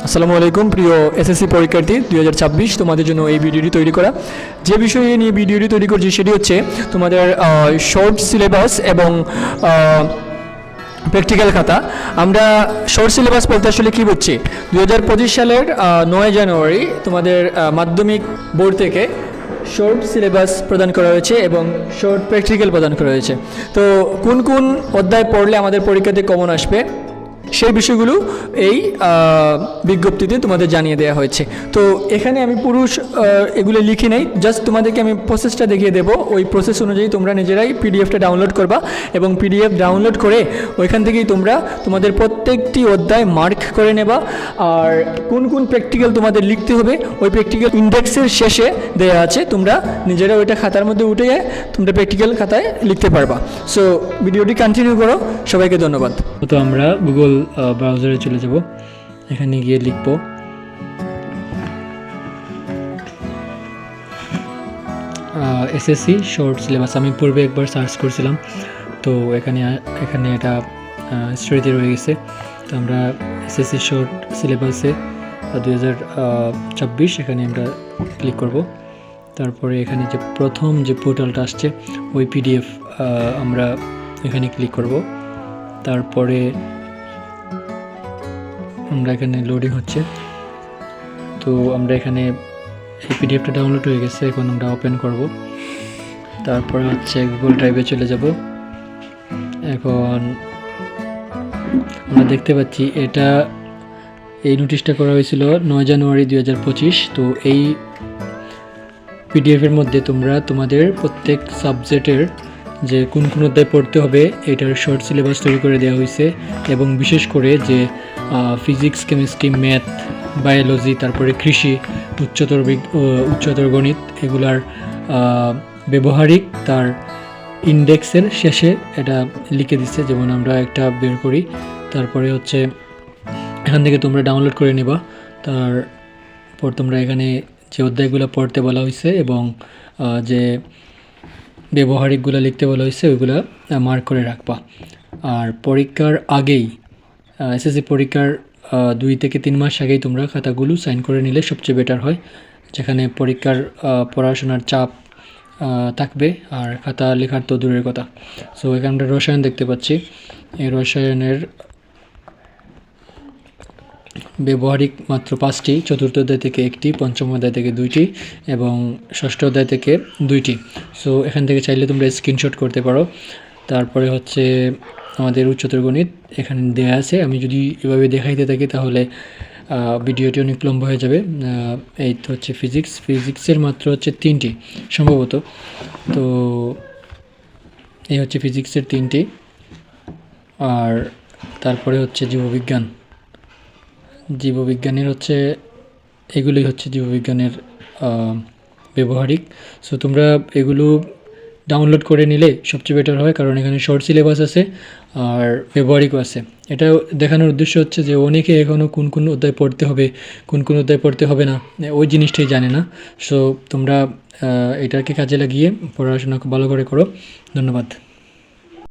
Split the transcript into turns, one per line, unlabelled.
আসসালামু আলাইকুম প্রিয় এসএসসি পরীক্ষার্থী 2026 তোমাদের জন্য এই ভিডিওটি তৈরি করা। যে বিষয়ে নিয়ে ভিডিওটি তৈরি করছি সেটি হচ্ছে তোমাদের শর্ট সিলেবাস এবং প্র্যাকটিক্যাল খাতা। আমরা শর্ট সিলেবাস বলতে আসলে কী বুঝছি, 2025 সালের 9 জানুয়ারি তোমাদের মাধ্যমিক বোর্ড থেকে শর্ট সিলেবাস প্রদান করা হয়েছে এবং শর্ট প্র্যাকটিক্যাল প্রদান করা হয়েছে। তো কোন কোন অধ্যায় পড়লে আমাদের পরীক্ষাতে কমন আসবে সেই বিষয়গুলো এই বিজ্ঞপ্তিতে তোমাদের জানিয়ে দেওয়া হয়েছে। তো এখানে আমি এগুলো লিখি নাই, জাস্ট তোমাদেরকে আমি প্রসেসটা দেখিয়ে দেবো। ওই প্রসেস অনুযায়ী তোমরা নিজেরাই পিডিএফটা ডাউনলোড করবা এবং পিডিএফ ডাউনলোড করে ওইখান থেকেই তোমরা তোমাদের প্রত্যেকটি অধ্যায় মার্ক করে নেবা। আর কোন কোন প্র্যাকটিক্যাল তোমাদের লিখতে হবে ওই প্র্যাকটিক্যাল ইন্ডেক্সের শেষে দেওয়া আছে, তোমরা নিজেরা ওইটা খাতার মধ্যে উঠে তোমরা প্র্যাকটিক্যাল খাতায় লিখতে পারবা। সো ভিডিওটি কন্টিনিউ করো, সবাইকে ধন্যবাদ। তো আমরা গুগল ব্রাউজারে চলে যাব, এখানে গিয়ে লিখব এসএসসি শর্ট সিলেবাস। আমি পূর্বে একবার সার্চ করছিলাম, তো এখানে এটা স্টোরিতে রয়ে গেছে। তো আমরা এসএসসি শর্ট সিলেবাসে 2026 এখানে আমরা ক্লিক করব। তারপরে এখানে যে প্রথম যে পোর্টালটা আসছে ওই পিডিএফ আমরা এখানে ক্লিক করব। তারপরে আমরা এখানে লোডিং হচ্ছে, তো আমরা এখানে এই পিডিএফটা ডাউনলোড হয়ে গেছে, এখন আমরা ওপেন করব। তারপরে হচ্ছে গুগল ড্রাইভে চলে যাব। এখন আমরা দেখতে পাচ্ছি এই নোটিশটা করা হয়েছিল 9 জানুয়ারি 2025। তো এই পিডিএফের মধ্যে তোমরা তোমাদের প্রত্যেক সাবজেক্টের যে কোন কোন অধ্যায় পড়তে হবে এটার শর্ট সিলেবাস তৈরি করে দেওয়া হয়েছে, এবং বিশেষ করে যে ফিজিক্স, কেমিস্ট্রি, ম্যাথ, বায়োলজি, তারপরে কৃষি, উচ্চতর গণিত এগুলার ব্যবহারিক তার ইন্ডেক্সের শেষে এটা লিখে দিচ্ছে। যেমন আমরা একটা বের করি, তারপরে হচ্ছে এখান থেকে তোমরা ডাউনলোড করে নেবা। তারপর তোমরা এখানে যে অধ্যায়গুলো পড়তে বলা হয়েছে এবং যে ব্যবহারিকগুলো লিখতে বলা হয়েছে ওইগুলো মার্ক করে রাখবা। আর পরীক্ষার আগেই, এসএসসি পরীক্ষার 2 থেকে 3 মাস আগেই তোমরা খাতাগুলো সাইন করে নিলে সবচেয়ে বেটার হয়, যেখানে পরীক্ষার পড়াশোনার চাপ থাকবে আর খাতা লেখার তো দূরের কথা। সো এখানে আমরা রসায়ন দেখতে পাচ্ছি, এই রসায়নের ব্যবহারিক মাত্র 5টি, চতুর্থ অধ্যায় থেকে 1টি, পঞ্চম অধ্যায় থেকে 2টি এবং ষষ্ঠ অধ্যায় থেকে 2টি। সো এখান থেকে চাইলে তোমরা স্ক্রিনশট করতে পারো। তারপরে হচ্ছে আমাদের উচ্চতর গণিত এখানে দেওয়া আছে। আমি যদি এভাবে দেখাইতে থাকি তাহলে ভিডিওটি অনেক লম্বা হয়ে যাবে। এই তো হচ্ছে ফিজিক্সের মাত্র হচ্ছে 3টি সম্ভবত। তো এই হচ্ছে ফিজিক্সের 3টি। আর তারপরে হচ্ছে জীববিজ্ঞানের হচ্ছে এগুলোই হচ্ছে জীববিজ্ঞানের ব্যবহারিক। সো তোমরা এগুলো ডাউনলোড করে নিলে সবচেয়ে বেটার হয়, কারণ এখানে শর্ট সিলেবাস আছে আর ব্যবহারিকও আছে। এটা দেখানোর উদ্দেশ্য হচ্ছে যে অনেকে এখনও কোন কোন অধ্যায় পড়তে হবে, কোন কোন অধ্যায় পড়তে হবে না, ওই জিনিসটাই জানে না। সো তোমরা এটাকে কাজে লাগিয়ে পড়াশোনা খুব ভালো করে করো। ধন্যবাদ।